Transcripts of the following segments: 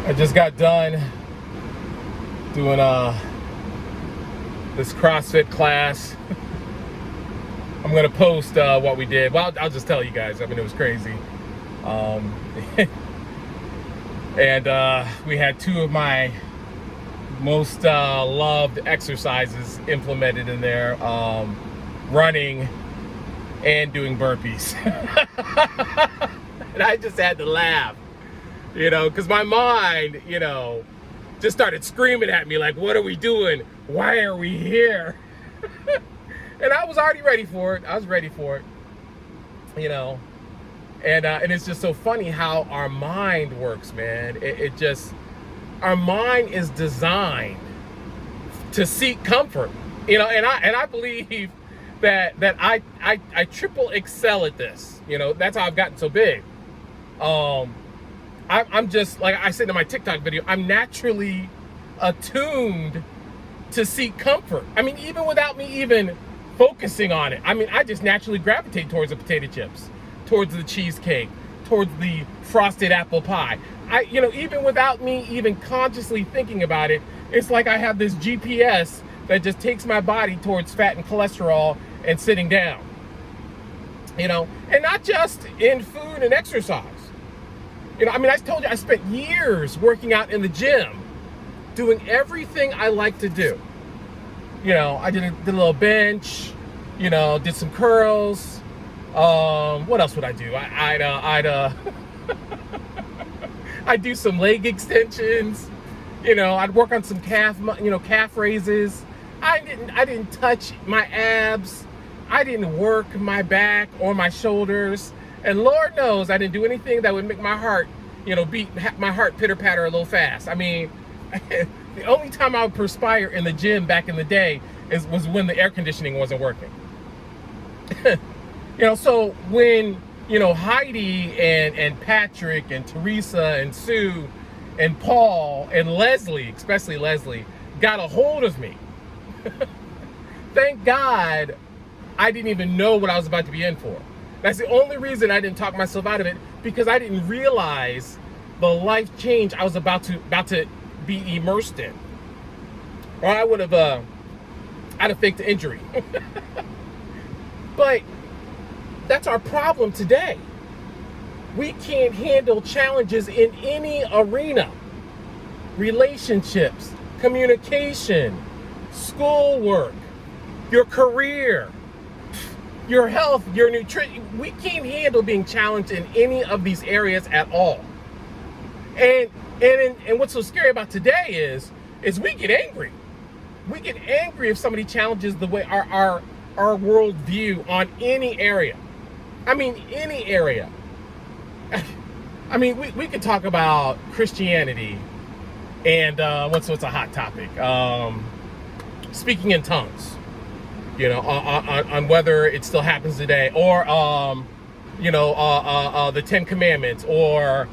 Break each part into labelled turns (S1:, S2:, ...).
S1: I just got done doing this CrossFit class. I'm gonna post what we did. Well, I'll just tell you guys. I mean, it was crazy. And we had two of my most loved exercises implemented in there, running and doing burpees. And I just had to laugh, because my mind, just started screaming at me like, what are we doing? Why are we here? And I was already ready for it. I was ready for it, and it's just so funny how our mind works, man. Our mind is designed to seek comfort, and I believe that I triple excel at this. That's how I've gotten so big. I'm just, like I said in my TikTok video, I'm naturally attuned to seek comfort. I mean, even without me even focusing on it, I just naturally gravitate towards the potato chips, towards the cheesecake, towards the frosted apple pie. Even without me even consciously thinking about it, it's like I have this GPS that just takes my body towards fat and cholesterol and sitting down. And not just in food and exercise. I told you I spent years working out in the gym, doing everything I like to do. I did a little bench, did some curls. What else would I do? I'd do some leg extensions. I'd work on some calf raises. I didn't touch my abs. I didn't work my back or my shoulders. And Lord knows I didn't do anything that would make my heart, my heart pitter-patter a little fast. The only time I would perspire in the gym back in the day was when the air conditioning wasn't working. So when, Heidi and Patrick and Teresa and Sue and Paul and Leslie, especially Leslie, got a hold of me. Thank God I didn't even know what I was about to be in for. That's the only reason I didn't talk myself out of it, because I didn't realize the life change I was about to be immersed in. Or I'd have faked the injury. But that's our problem today. We can't handle challenges in any arena. Relationships, communication, schoolwork, your career, your health, your nutrition. We can't handle being challenged in any of these areas at all. And what's so scary about today is we get angry. We get angry if somebody challenges the way our world view on any area. Any area. We could talk about Christianity and what's a hot topic? Speaking in tongues. On whether it still happens today, or the 10 Commandments, or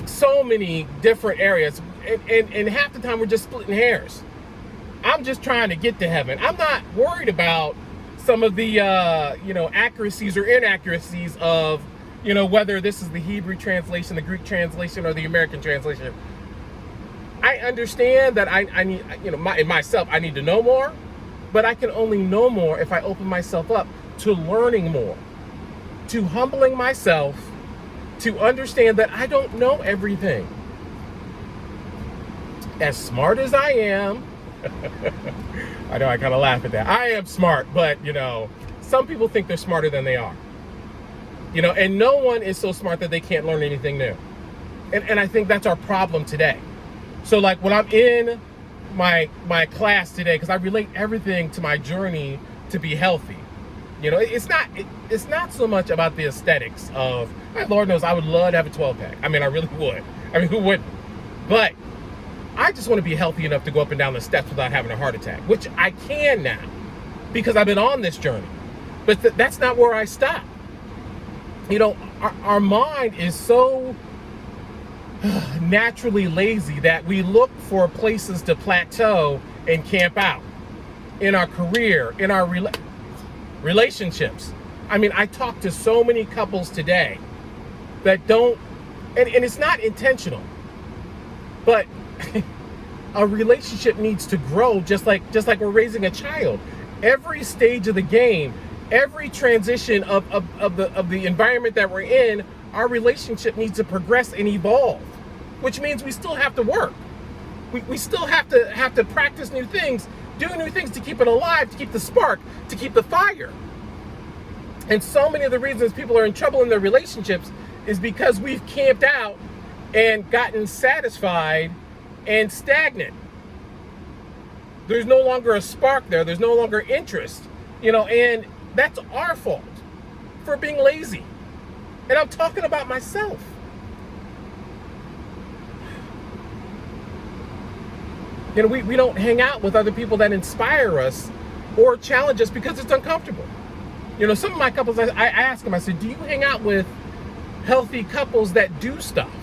S1: so many different areas, and half the time we're just splitting hairs. I'm just trying to get to heaven. I'm not worried about some of the accuracies or inaccuracies of whether this is the Hebrew translation, the Greek translation, or the American translation. I understand that I need, in myself, I need to know more. But I can only know more if I open myself up to learning more, to humbling myself, to understand that I don't know everything. As smart as I am, I know I kind of laugh at that. I am smart, but, some people think they're smarter than they are. And no one is so smart that they can't learn anything new. And I think that's our problem today. So, like, when I'm in my class today, because I relate everything to my journey to be healthy. It's not so much about the aesthetics of, Lord knows I would love to have a 12-pack. I really would. Who wouldn't? But I just want to be healthy enough to go up and down the steps without having a heart attack, which I can now because I've been on this journey. But that's not where I stop. Our mind is so naturally lazy that we look for places to plateau and camp out in our career, in our relationships. I talk to so many couples today that don't And it's not intentional, but a relationship needs to grow just like we're raising a child. Every stage of the game, every transition of the environment that we're in, our relationship needs to progress and evolve, which means we still have to work. We still have to practice new things, do new things to keep it alive, to keep the spark, to keep the fire. And so many of the reasons people are in trouble in their relationships is because we've camped out and gotten satisfied and stagnant. There's no longer a spark there. There's no longer interest, and that's our fault for being lazy. And I'm talking about myself. We don't hang out with other people that inspire us or challenge us because it's uncomfortable. Some of my couples, I ask them, I said, do you hang out with healthy couples that do stuff?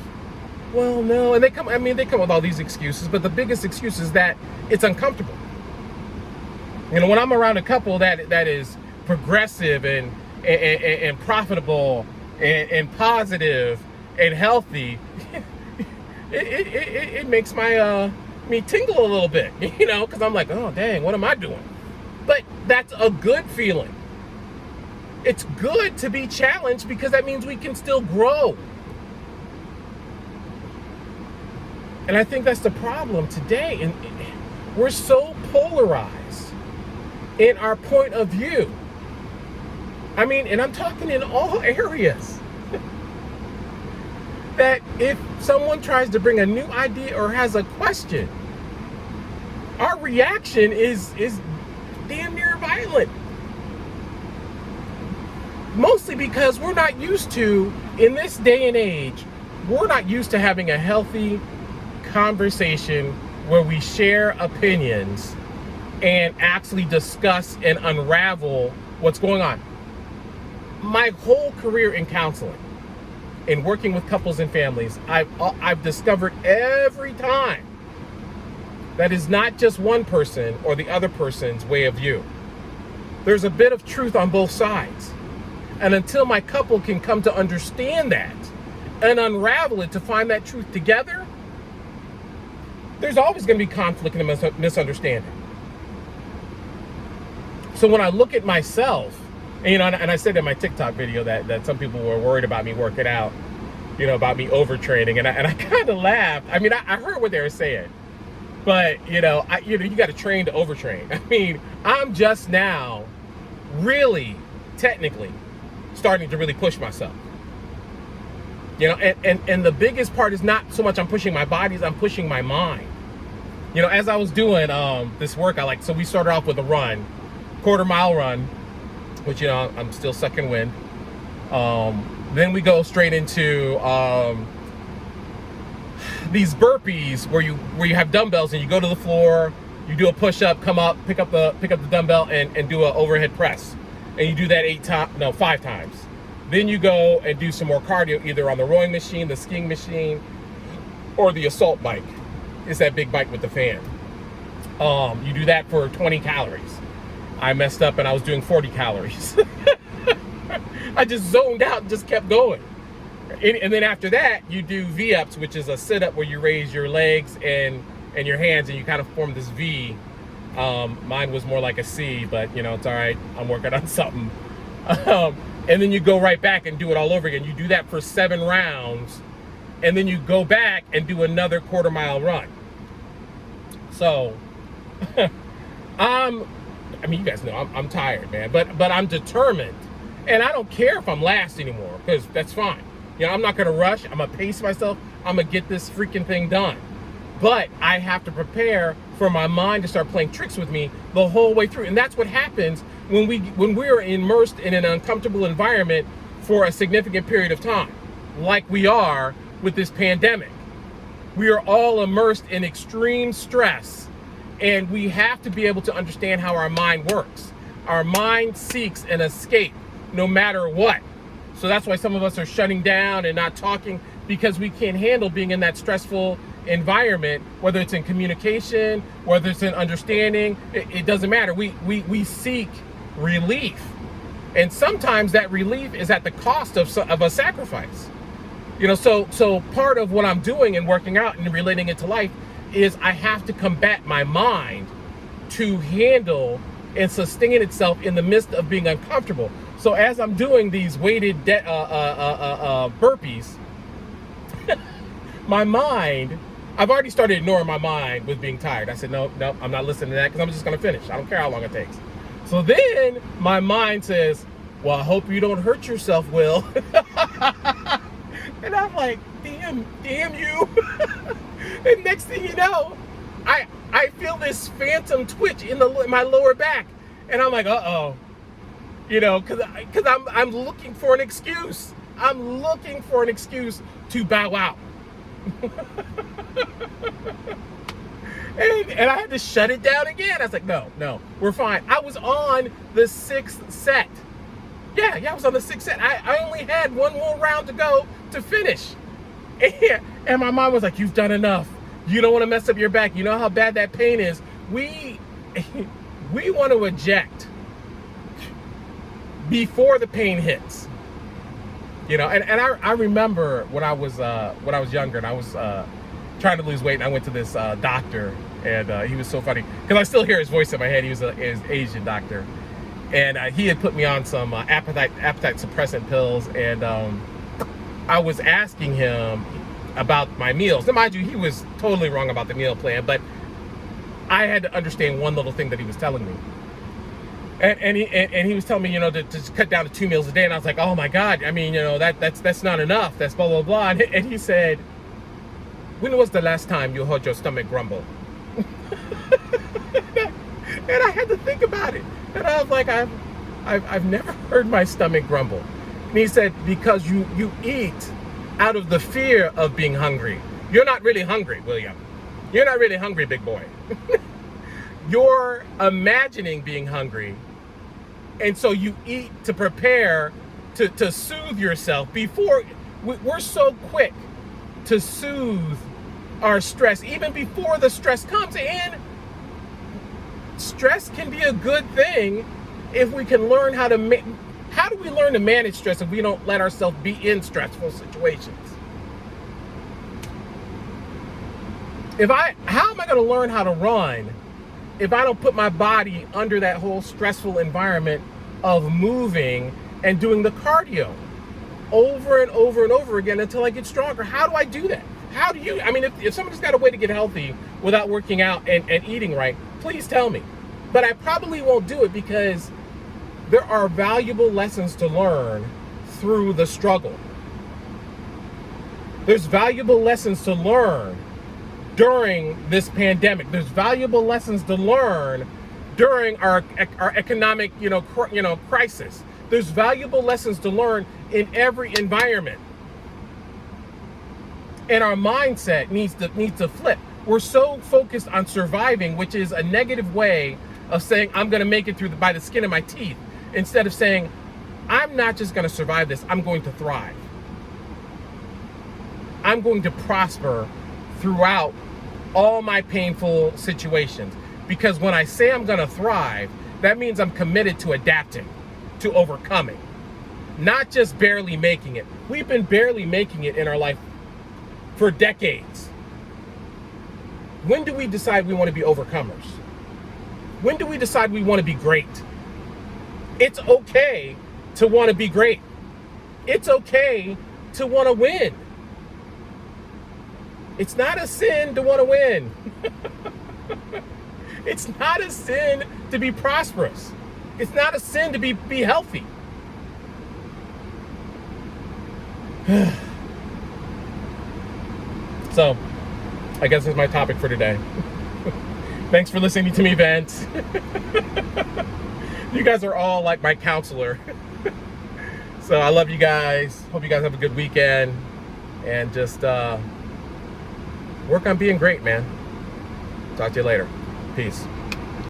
S1: Well, no. And they come with all these excuses, but the biggest excuse is that it's uncomfortable. When I'm around a couple that is progressive and profitable and positive and healthy, it makes me tingle a little bit, because I'm like, oh, dang, what am I doing? But that's a good feeling. It's good to be challenged because that means we can still grow. And I think that's the problem today. And we're so polarized in our point of view. And I'm talking in all areas. That if someone tries to bring a new idea or has a question, our reaction is damn near violent. Mostly because we're not used to, in this day and age, we're not used to having a healthy conversation where we share opinions and actually discuss and unravel what's going on. My whole career in counseling, in working with couples and families, I've discovered every time that is not just one person or the other person's way of view. There's a bit of truth on both sides. And until my couple can come to understand that and unravel it to find that truth together, there's always going to be conflict and misunderstanding. So when I look at myself, and I said in my TikTok video that some people were worried about me working out, about me overtraining, and I kind of laughed. I heard what they were saying, but you got to train to overtrain. I'm just now really technically starting to really push myself. And the biggest part is not so much I'm pushing my body as I'm pushing my mind. As I was doing this workout, so we started off with a run, quarter-mile run, which, I'm still sucking wind. Then we go straight into these burpees where you have dumbbells and you go to the floor, you do a push-up, come up, pick up the dumbbell and do an overhead press. And you do that 5 times. Then you go and do some more cardio, either on the rowing machine, the skiing machine, or the assault bike. It's that big bike with the fan. You do that for 20 calories. I messed up and I was doing 40 calories. I just zoned out and just kept going. And then after that, you do V-ups, which is a sit-up where you raise your legs and your hands and you kind of form this V. Mine was more like a C, but it's all right. I'm working on something. And then you go right back and do it all over again. You do that for 7 rounds, and then you go back and do another quarter-mile run. So, you guys know I'm tired, man, but I'm determined, and I don't care if I'm last anymore, because that's fine. I'm not gonna rush. I'm gonna pace myself. I'm gonna get this freaking thing done. But I have to prepare for my mind to start playing tricks with me the whole way through. And that's what happens when we're immersed in an uncomfortable environment for a significant period of time, like we are with this pandemic. We are all immersed in extreme stress, and we have to be able to understand how our mind works. Our mind seeks an escape no matter what. So that's why some of us are shutting down and not talking, because we can't handle being in that stressful environment, whether it's in communication, whether it's in understanding, it doesn't matter. We seek relief. And sometimes that relief is at the cost of a sacrifice. So part of what I'm doing and working out and relating it to life is I have to combat my mind to handle and sustain itself in the midst of being uncomfortable. So as I'm doing these weighted burpees, my mind, I've already started ignoring my mind with being tired. I said, no, I'm not listening to that because I'm just going to finish. I don't care how long it takes. So then my mind says, well, I hope you don't hurt yourself, Will. And I'm like, damn you. And next thing you know, I feel this phantom twitch in my lower back. And I'm like, uh-oh. Because I'm looking for an excuse. I'm looking for an excuse to bow out. and I had to shut it down again. I was like, no, we're fine. I was on the 6th set. Yeah, I was on the 6th set. I only had one more round to go to finish. And my mom was like, you've done enough. You don't want to mess up your back. You know how bad that pain is. We want to eject before the pain hits. And I remember when I was younger and I was trying to lose weight, and I went to this doctor, and he was so funny because I still hear his voice in my head. He was an Asian doctor, and he had put me on some appetite suppressant pills, and I was asking him about my meals. Now, mind you, he was totally wrong about the meal plan, but I had to understand one little thing that he was telling me. And he was telling me, to cut down to 2 meals a day, and I was like, oh my God, I mean, that's not enough. That's blah blah blah. And he said, when was the last time you heard your stomach grumble? And I had to think about it, and I was like, I've never heard my stomach grumble. And he said, because you eat out of the fear of being hungry. You're not really hungry, William. You're not really hungry, big boy. You're imagining being hungry. And so you eat to prepare to soothe yourself before. We're so quick to soothe our stress, even before the stress comes in. Stress can be a good thing if we can learn how to how do we learn to manage stress if we don't let ourselves be in stressful situations? How am I going to learn how to run if I don't put my body under that whole stressful environment of moving and doing the cardio over and over and over again until I get stronger? How do I do that? If somebody's got a way to get healthy without working out and eating right, please tell me. But I probably won't do it because there are valuable lessons to learn through the struggle. There's valuable lessons to learn during this pandemic. There's valuable lessons to learn during our economic, crisis. There's valuable lessons to learn in every environment. And our mindset needs to flip. We're so focused on surviving, which is a negative way of saying I'm going to make it through by the skin of my teeth, instead of saying I'm not just going to survive this, I'm going to thrive. I'm going to prosper throughout all my painful situations. Because when I say I'm going to thrive, that means I'm committed to adapting, to overcoming, not just barely making it. We've been barely making it in our life for decades. When do we decide we want to be overcomers? When do we decide we want to be great? It's okay to want to be great. It's okay to want to win. It's not a sin to want to win. It's not a sin to be prosperous. It's not a sin to be healthy. So, I guess that's my topic for today. Thanks for listening to me vent. You guys are all like my counselor. So I love you guys. Hope you guys have a good weekend. And just work on being great, man. Talk to you later. Peace.